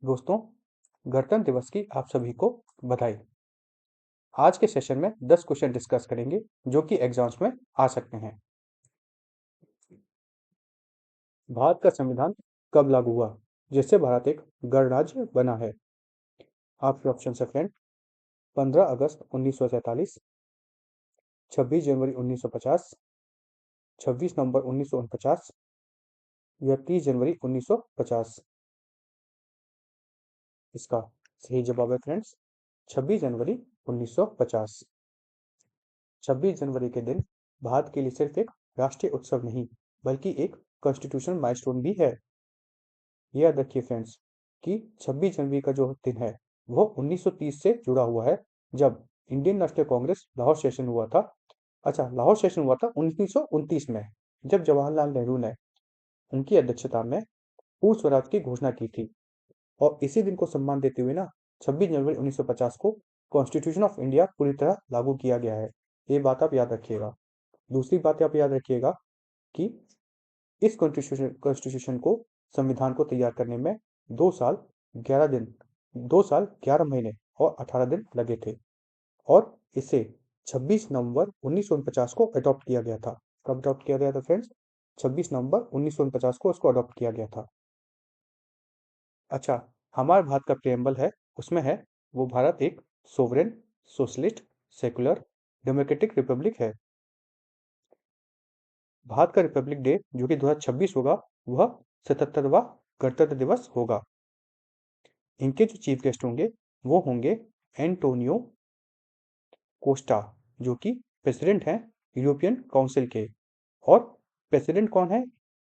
दोस्तों, गणतंत्र दिवस की आप सभी को बधाई। आज के सेशन में 10 क्वेश्चन डिस्कस करेंगे जो कि एग्जाम्स में आ सकते हैं। भारत का संविधान कब लागू हुआ जिससे भारत एक गणराज्य बना है? आपके ऑप्शन है फ्रेंड। 15 अगस्त 1947, 26 जनवरी 1950, 26 नवंबर 1949 या 30 जनवरी 1950। इसका सही जवाब है फ्रेंड्स 26 जनवरी 1950। 26 जनवरी के दिन भारत के लिए सिर्फ एक राष्ट्रीय उत्सव नहीं बल्कि एक कॉन्स्टिट्यूशनल माइलस्टोन भी है। याद रखिए फ्रेंड्स कि 26 जनवरी का जो दिन है वो 1930 से जुड़ा हुआ है, जब Indian national Congress Lahore session हुआ था। लाहौर सेशन हुआ था 1929 में, जब जवाहरलाल नेहरू ने उनकी अध्यक्षता में पूर्ण स्वराज की घोषणा की थी। और इसी दिन को सम्मान देते हुए 26 जनवरी 1950 को कॉन्स्टिट्यूशन ऑफ इंडिया पूरी तरह लागू किया गया है। ये बात आप याद रखिएगा। दूसरी बात आप याद रखिएगा कि इस कॉन्स्टिट्यूशन को, संविधान को तैयार करने में 2 साल 11 दिन 2 साल 11 महीने और 18 दिन लगे थे और इसे 26 नवंबर 1949 को अडॉप्ट किया गया था। कब अडॉप्ट किया गया था फ्रेंड्स? 26 नवंबर 1949 को उसको अडॉप्ट किया गया था। हमारे भारत का प्रेम्बल है, उसमें है वो भारत एक sovereign, socialist, secular, democratic Republic है। भारत का रिपब्लिक डे जो कि 2026 होगा वह 77वां गणतंत्र दिवस होगा। इनके जो चीफ गेस्ट होंगे वो होंगे एंटोनियो कोस्टा, जो कि प्रेसिडेंट हैं यूरोपियन काउंसिल के। और प्रेसिडेंट कौन है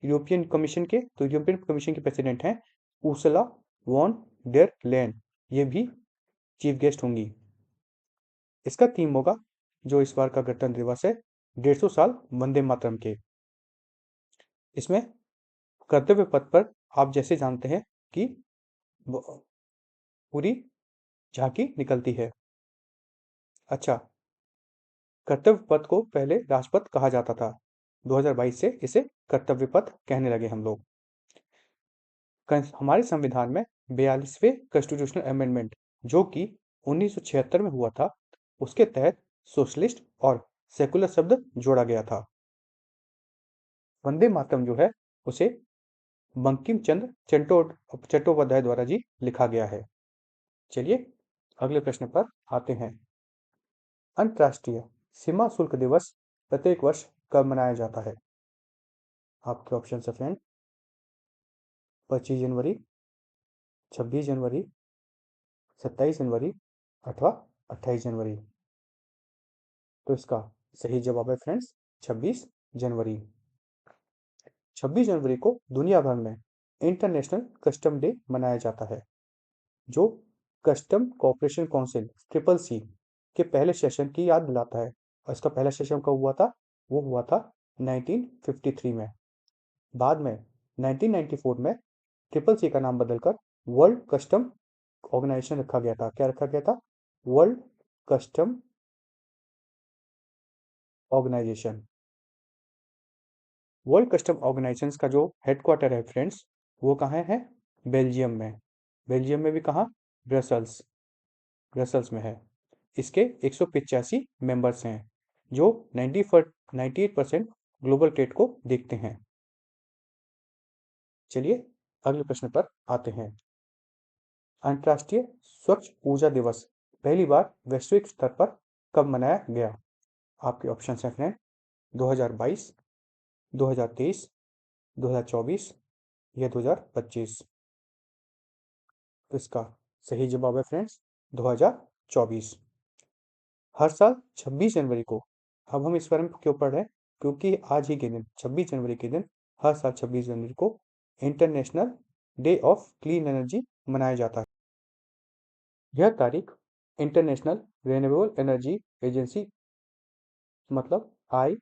यूरोपियन कमीशन के? तो यूरोपियन कमीशन के प्रेसिडेंट हैं उर्सुला वॉन डेर लेयन। ये भी चीफ गेस्ट होंगी। इसका थीम होगा, जो इस बार का गणतंत्र दिवस है, 150 साल वंदे मातरम के। इसमें कर्तव्य पथ पर आप जैसे जानते हैं कि पूरी झांकी निकलती है। कर्तव्य पथ को पहले राजपथ कहा जाता था। 2022 से इसे कर्तव्य पथ कहने लगे हम लोग। हमारे संविधान में 42वें कॉन्स्टिट्यूशनल अमेंडमेंट जो कि 1976 में हुआ था, उसके तहत सोशलिस्ट और सेकुलर शब्द जोड़ा गया था। वंदे मातरम जो है उसे बंकिम चंद्र चट्टोपाध्याय द्वारा जी लिखा गया है। चलिए अगले प्रश्न पर आते हैं। अंतर्राष्ट्रीय सीमा शुल्क दिवस प्रत्येक वर्ष कब मनाया जाता है? आपके ऑप्शन है फ्रेंड। 25 जनवरी, 26 जनवरी, 27 जनवरी अथवा 28 जनवरी। तो इसका सही जवाब है फ्रेंड्स 26 जनवरी। 26 जनवरी को दुनिया भर में इंटरनेशनल कस्टम डे मनाया जाता है, जो कस्टम कोऑपरेशन काउंसिल CCC के पहले सेशन की याद दिलाता है। और इसका पहला सेशन कब हुआ था? वो हुआ था 1953 में। बाद में 1994 में CCC का नाम बदलकर वर्ल्ड कस्टम ऑर्गेनाइजेशन रखा गया था। क्या रखा गया था? World custom organisation. World custom organisation का जो हेडक्वार्टर है फ्रेंड्स, वो कहाँ है? बेल्जियम में। बेल्जियम में भी कहाँ? ब्रसल्स में है। इसके 185 मेंबर्स हैं जो 98% ग्लोबल ट्रेड को देखते हैं। चलिए अगले प्रश्न पर आते हैं। अंतर्राष्ट्रीय स्वच्छ ऊर्जा दिवस पहली बार वैश्विक स्तर पर कब मनाया गया? आपके ऑप्शन है फ्रेंड। 2022, 2023, 2024 या 2025। तो इसका सही जवाब है फ्रेंड्स 2024। हर साल 26 जनवरी को, अब हम इस बारे में क्यों पढ़ रहे हैं? क्योंकि आज ही के दिन 26 जनवरी के दिन हर साल 26 जनवरी को international day of clean energy मनाया जाता है। यह तारीख इंटरनेशनल रिन्यूएबल एनर्जी एजेंसी मतलब IRENA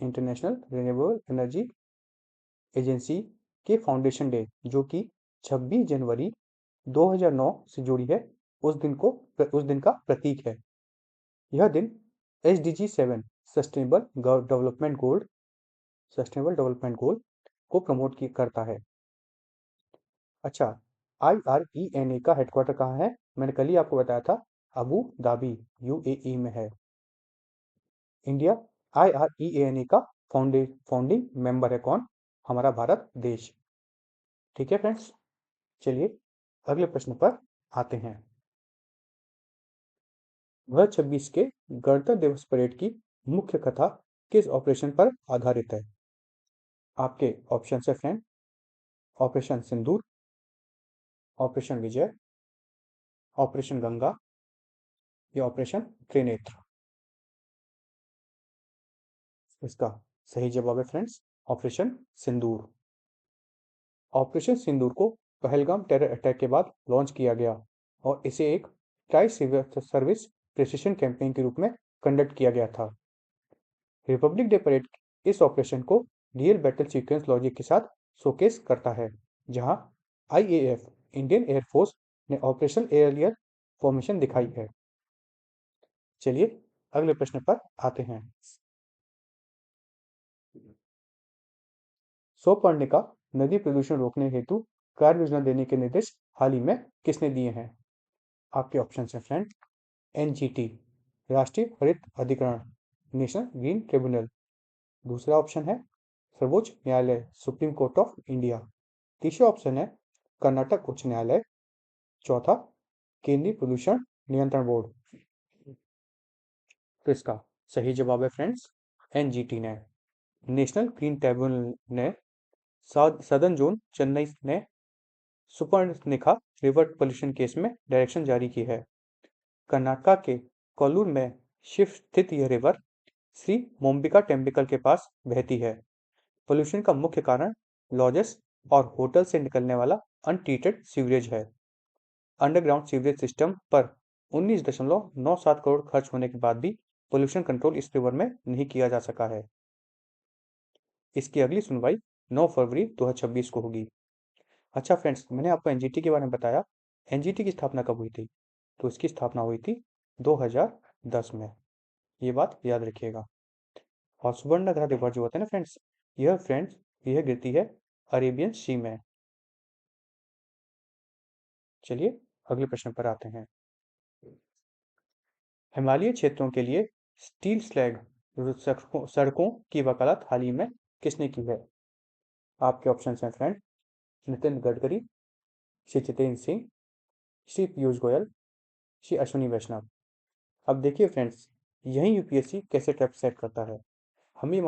international renewable energy agency के फाउंडेशन डे, जो कि 26 जनवरी 2009 से जुड़ी है, उस दिन का प्रतीक है। यह दिन SDG 7 सस्टेनेबल डेवलपमेंट गोल को प्रमोट करता है। अच्छा, IRENA का हेडक्वार्टर कहाँ है? मैंने कल ही आपको बताया था, अबू धाबी, UAE में है। इंडिया IRENA का फाउंडिंग मेंबर है कौन? हमारा भारत देश। ठीक है फ्रेंड्स, चलिए अगले प्रश्न पर आते हैं। वह 26 के गणतंत्र दिवस परेड की मुख्य कथा किस ऑपरेशन पर आधारित है? आपके ऑप्शन है फ्रेंड, ऑपरेशन सिंदूर, ऑपरेशन विजय, ऑपरेशन गंगा या ऑपरेशन त्रिनेत्र। इसका सही जवाब है फ्रेंड्स, ऑपरेशन सिंदूर। ऑपरेशन सिंदूर को पहलगाम टेरर अटैक के बाद लॉन्च किया गया और इसे एक ट्राई सर्विस प्रिसिशन कैंपेन के रूप में कंडक्ट किया गया था। रिपब्लिक डे परेड इस ऑपरेशन को रियल बैटल सीक्वेंस लॉजिक के साथ शोकेस करता है, जहां IAF इंडियन एयरफोर्स ने ऑपरेशन एयरलियर फॉर्मेशन दिखाई है। चलिए अगले प्रश्न पर आते हैं। सौपर्णिका नदी प्रदूषण रोकने हेतु कार्य योजना देने के निर्देश हाल ही में किसने दिए हैं? आपके ऑप्शन है फ्रेंड, NGT राष्ट्रीय हरित अधिकरण, नेशनल ग्रीन ट्रिब्यूनल। दूसरा ऑप्शन है सर्वोच्च न्यायालय, सुप्रीम कोर्ट ऑफ इंडिया। तीसरा ऑप्शन है कर्नाटक उच्च न्यायालय। चौथा केंद्रीय प्रदूषण नियंत्रण बोर्ड। तो इसका सही जवाब है फ्रेंड्स, NGT ने, नेशनल ग्रीन ट्रिब्यूनल ने सदर्न जोन चेन्नई ने सुपर्णरेखा रिवर पोल्यूशन केस में डायरेक्शन जारी की है। कर्नाटक के कोल्लूर में शिव स्थित यह रिवर श्री मोम्बिका टेम्पल के पास बहती है। पोल्यूशन का मुख्य कारण लॉजेस और होटल से निकलने वाला अनट्रीटेड सीवरेज है। अंडरग्राउंड सीवरेज सिस्टम पर 19.97 करोड़ खर्च होने के बाद भी पोल्यूशन कंट्रोल इस रिवर में नहीं किया जा सका है। इसकी अगली सुनवाई 9 फरवरी 2026 को होगी। अच्छा फ्रेंड्स, मैंने आपको NGT के बारे में बताया। NGT की स्थापना कब हुई थी? तो इसकी स्थापना हुई थी 2010 में। ये बात याद रखिएगा। और सुवर्णरेखा रिवर जो होता है ना फ्रेंड्स, यह गिरती है अरेबियन सी में। चलिए अगले प्रश्न पर आते हैं। हिमालयी क्षेत्रों के लिए स्टील स्लैग सड़कों की वकालत हाल ही में किसने की है? आपके ऑप्शन हैं फ्रेंड, नितिन गडकरी, श्री जितेंद्र सिंह, श्री पीयूष गोयल, श्री अश्विनी वैष्णव। अब देखिए फ्रेंड्स, यही UPSC कैसे ट्रैप सेट करता है। हम ये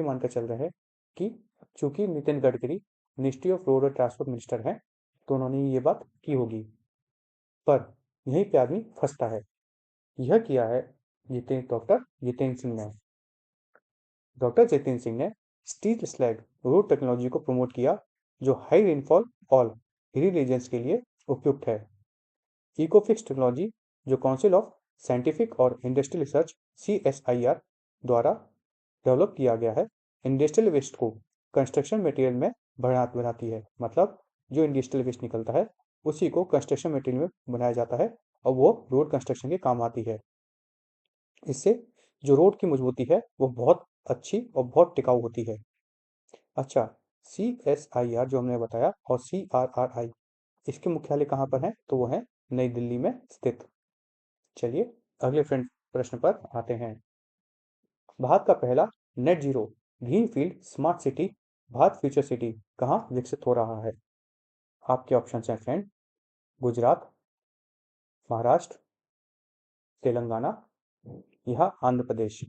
मानकर चल रहे हैं कि चूंकि Nitin Gadkari ministry of road और ट्रांसपोर्ट मिनिस्टर हैं, तो उन्होंने ये बात की होगी। पर यहीं पे आदमी फंसता है। यह किया है डॉक्टर जितेंद्र सिंह ने। डॉक्टर जितेंद्र सिंह ने स्टील स्लैग रोड टेक्नोलॉजी को प्रमोट किया, जो हाई रेनफॉल और हिली रीजन्स के लिए उपयुक्त है। इकोफिक्स टेक्नोलॉजी, जो काउंसिल ऑफ साइंटिफिक और इंडस्ट्रियल रिसर्च CSIR द्वारा डेवलप किया गया है, इंडस्ट्रियल वेस्ट को कंस्ट्रक्शन मटेरियल में बनाती है। मतलब जो इंडस्ट्रियल वेस्ट निकलता है उसी को कंस्ट्रक्शन मटेरियल में बनाया जाता है और वो रोड कंस्ट्रक्शन के काम आती है। इससे जो रोड की मजबूती है वो बहुत अच्छी और बहुत टिकाऊ होती है। अच्छा, CSIR जो हमने बताया और CRRI, इसके मुख्यालय कहाँ पर हैं? तो वो है नई दिल्ली में स्थित। चलिए अगले प्रश्न पर आते हैं। भारत का पहला net zero green field smart city Bharat future city कहाँ विकसित हो रहा है? आपके ऑप्शन हैं फ्रेंड, गुजरात, महाराष्ट्र, तेलंगाना या आंध्र प्रदेश।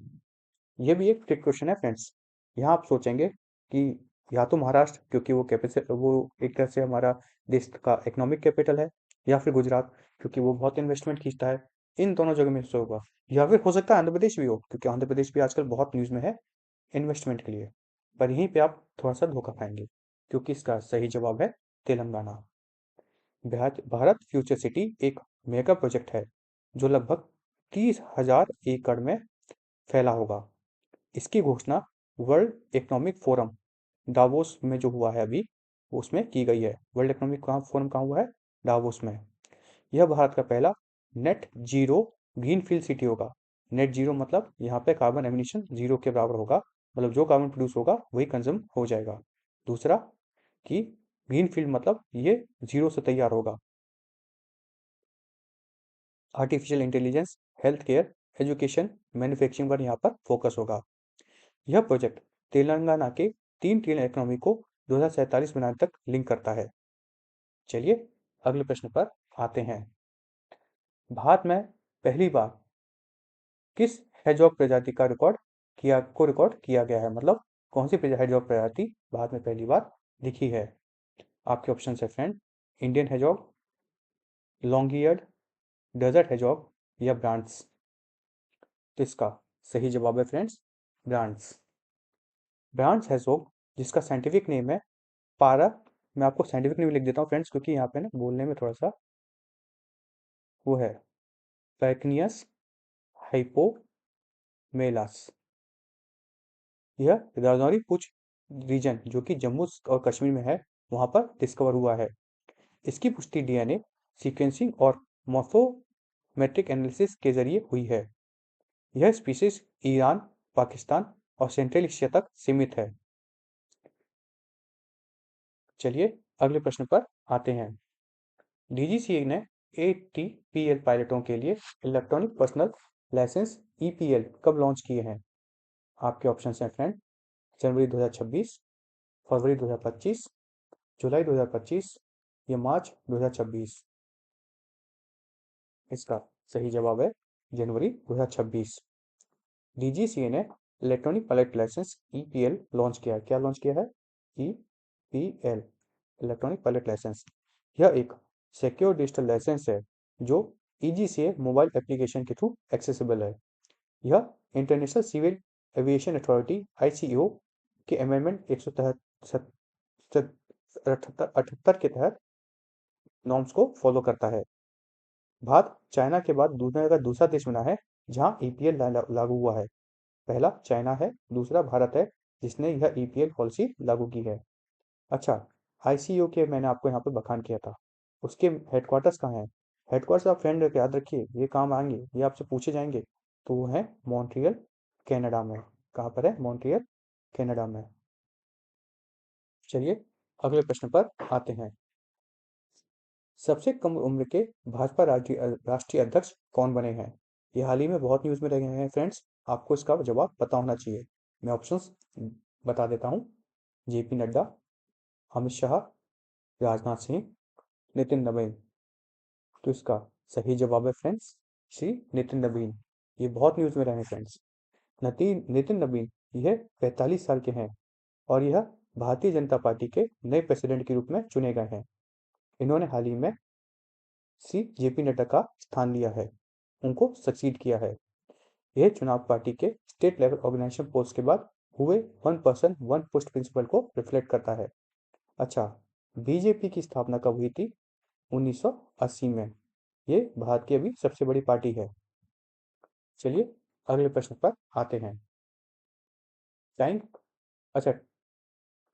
ये भी एक ट्रिक क्वेश्चन है फ्रेंड्स। यहाँ आप सोचेंगे कि या तो महाराष्ट्र, क्योंकि वो एक तरह से हमारा देश का इकोनॉमिक कैपिटल है, या फिर गुजरात, क्योंकि वो बहुत इन्वेस्टमेंट खींचता है। इन दोनों जगह में से होगा, या फिर हो सकता है आंध्र प्रदेश भी हो, क्योंकि आंध्र प्रदेश भी आजकल बहुत न्यूज़ में है इन्वेस्टमेंट के लिए। पर यहीं पे आप थोड़ा सा धोखा खाएंगे, क्योंकि इसका सही जवाब है तेलंगाना। भारत फ्यूचर सिटी एक मेगा प्रोजेक्ट है जो लगभग 30,000 एकड़ में फैला होगा। इसकी घोषणा वर्ल्ड इकोनॉमिक फोरम डावोस में जो हुआ है अभी, उसमें की गई है। वर्ल्ड इकोनॉमिक फोरम कहाँ हुआ है? डावोस में। यह भारत का पहला नेट जीरो ग्रीनफील्ड सिटी होगा। नेट जीरो मतलब यहाँ पे कार्बन एमिशन जीरो के बराबर होगा, मतलब जो कार्बन प्रोड्यूस होगा वही कंज्यूम हो जाएगा। दूसरा कि ग्रीन फील्ड मतलब ये जीरो से तैयार होगा। Artificial intelligence, health care, education, manufacturing पर यहाँ पर फोकस होगा। यह प्रोजेक्ट तेलंगाना के 3 ट्रिलियन इकोनॉमी को 2047 बनाने तक लिंक करता है। चलिए अगले प्रश्न पर आते हैं। भारत में पहली बार किस हेजॉग प्रजाति का रिकॉर्ड किया गया है, मतलब कौन सी हेजॉग प्रजाति भारत में पहली बार दिखी है? आपके ऑप्शन है friend, Indian hedgehog, long eared, desert hedgehog या ब्रांड्स। तो इसका सही जवाब है फ्रेंड्स, ब्रांड्स। ब्रांड्स हेजॉग जिसका साइंटिफिक नेम है पारा, मैं आपको साइंटिफिक नेम लिख देता हूँ फ्रेंड्स, क्योंकि यहाँ पे ना बोलने में थोड़ा सा वो है, पैकनियस हाइपोमेलास। यह राजौरी पुंछ रीजन जो कि जम्मू और कश्मीर में है, वहाँ पर डिस्कवर हुआ है। इसकी पुष्टि डीएनए सीक्वेंसिंग और मॉर्फोमेट्रिक एनालिसिस के जरिए हुई है। यह स्पीशीज ईरान, पाकिस्तान और सेंट्रल एशिया तक सीमित है। चलिए अगले प्रश्न पर आते हैं। डीजीसीए ने एटीपीएल पायलटों के लिए इलेक्ट्रॉनिक पर्सनल लाइसेंस ईपीएल कब लॉन्च किए हैं? आपके ऑप्शन हैं फ्रेंड, जनवरी 2026, फरवरी 2025, जुलाई 2025 या मार्च 2026। इसका सही जवाब है जनवरी 2026। डीजीसीए ने electronic pilot licence EPL launch किया है। क्या लॉन्च किया है? EPL, electronic pilot licence. यह एक सिक्योर डिजिटल लाइसेंस है जो ईजीसीए मोबाइल एप्लीकेशन के थ्रू एक्सेसिबल है। यह international civil aviation authority ICAO के अमेंडमेंट 178 के तहत नॉर्म्स को फॉलो करता है। भारत चाइना के बाद दुनिया का दूसरा देश बना है जहां ईपीएल लागू हुआ है। पहला चाइना है, दूसरा भारत है जिसने यह ईपीएल पॉलिसी लागू की है। अच्छा, आईसीओ के मैंने आपको यहाँ पे बखान किया था, उसके हेडक्वार्टर्स कहाँ हैं? हेडक्वार्टर्स आप फ्रेंड याद रखिए, ये काम आएंगे, ये आपसे पूछे जाएंगे। तो वो है मॉन्ट्रियल, कनाडा में। कहाँ पर है? मॉन्ट्रियल, कनाडा में। चलिए अगले प्रश्न पर आते हैं। सबसे कम उम्र के भाजपा राष्ट्रीय अध्यक्ष कौन बने हैं? ये हाल ही में बहुत न्यूज़ में रहे हैं फ्रेंड्स, आपको इसका जवाब पता होना चाहिए। मैं ऑप्शंस बता देता हूँ। जेपी नड्डा, अमित शाह, राजनाथ सिंह, नितिन नवीन। तो इसका सही जवाब है फ्रेंड्स, श्री नितिन नवीन। ये बहुत न्यूज़ में रहे हैं फ्रेंड्स। नितिन नवीन यह 45 साल के हैं और यह भारतीय जनता पार्टी के नए प्रेसिडेंट के रूप में चुने गए हैं। इन्होंने हाल ही में श्री जेपी नड्डा का स्थान लिया है, उनको सक्सीड किया है। यह चुनाव पार्टी के स्टेट लेवल ऑर्गेनाइजेशन पोस्ट के बाद हुए one person one post principle को रिफ्लेक्ट करता है। अच्छा, बीजेपी की स्थापना कब हुई थी? 1980 में। ये भारत की अभी सबसे बड़ी पार्टी है। चलिए अगले प्रश्न पर आते हैं। टाइम, अच्छा,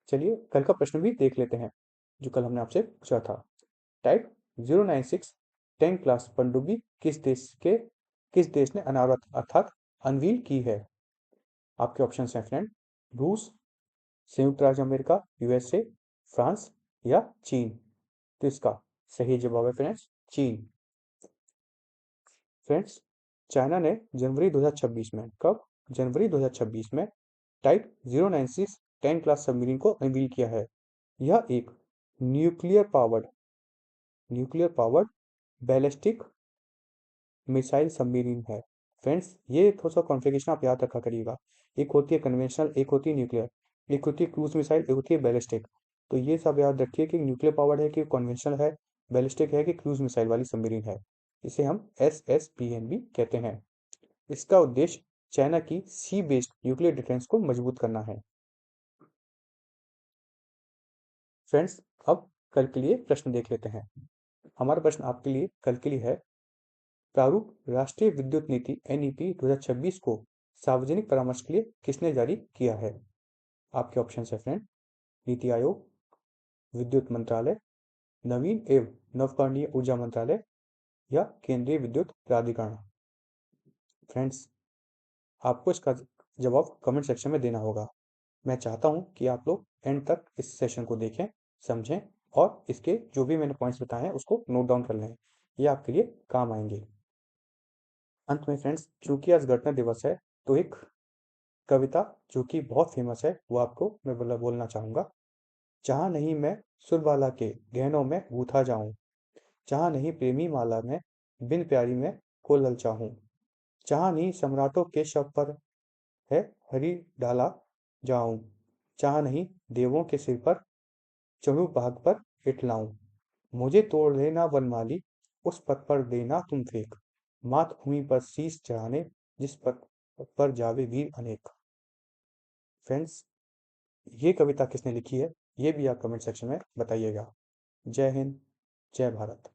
चलिए कल का प्रश्न भी देख लेते हैं जो कल हमने आपसे पूछा था। टाइप 096 10 क्लास पनडुब्बी किस देश ने अनावरत अर्थात अनवील की है? आपके ऑप्शन हैं फ्रेंड, रूस, संयुक्त राज्य अमेरिका यूएसए, फ्रांस या चीन। तो इसका सही जवाब है फ्रेंड्स, चीन। फ्रेंड्स, चाइना ने जनवरी 2026 में, कब? जनवरी 2026 में टाइप 096 10 क्लास सबमरीन को अनवील किया है। यह एक nuclear powered ballistic missile submarine है। फ्रेंड्स, ये थोड़ा सा कॉन्फ़िगरेशन आप याद रखा करिएगा। एक होती है कन्वेंशनल, एक होती है न्यूक्लियर, एक होती है क्रूज मिसाइल, एक होती है बैलिस्टिक। तो ये सब याद रखिए कि न्यूक्लियर पावर्ड है कि कन्वेंशनल है, बैलिस्टिक है कि क्रूज मिसाइल वाली सबमरीन है। इसे हम SSBN भी कहते हैं। इसका उद्देश्य चाइना की सी बेस्ड न्यूक्लियर डिफेंस को मजबूत करना है। फ्रेंड्स, अब कल के लिए प्रश्न देख लेते हैं। हमारा प्रश्न आपके लिए कल के लिए है, प्रारूप राष्ट्रीय विद्युत नीति NEP 2026 को सार्वजनिक परामर्श के लिए किसने जारी किया है? आपके ऑप्शन है फ्रेंड, नीति आयोग, विद्युत मंत्रालय, नवीन एवं नवकरणीय ऊर्जा मंत्रालय या केंद्रीय विद्युत प्राधिकरण। फ्रेंड्स, आपको इसका जवाब कमेंट सेक्शन में देना होगा। मैं चाहता हूं कि आप लोग एंड तक इस सेशन को देखें, समझें और इसके जो भी मैंने पॉइंट्स बताए हैं उसको नोट डाउन कर लें, ये आपके लिए काम आएंगे। अंत में फ्रेंड्स, चूंकि आज गणतंत्र दिवस है तो एक कविता जो कि बहुत फेमस है वो आपको मैं बोलना चाहूँगा। जहाँ नहीं मैं सुरबाला के गहनों में गूथा जाऊं, जहाँ नहीं प्रेमी माला में बिन प्यारी में को ललचाऊं, जहाँ नहीं सम्राटों के शव पर है हरी डाला जाऊं, जहाँ नहीं देवों के सिर पर चढ़ूं बाघ पर इठलाऊं, मुझे तोड़ लेना वनमाली, उस पथ पर देना तुम फेंक, मातभूमि पर शीश चढ़ाने जिस पथ पर जावे वीर अनेक। फ्रेंड्स, ये कविता किसने लिखी है ये भी आप कमेंट सेक्शन में बताइएगा। जय हिंद, जय भारत।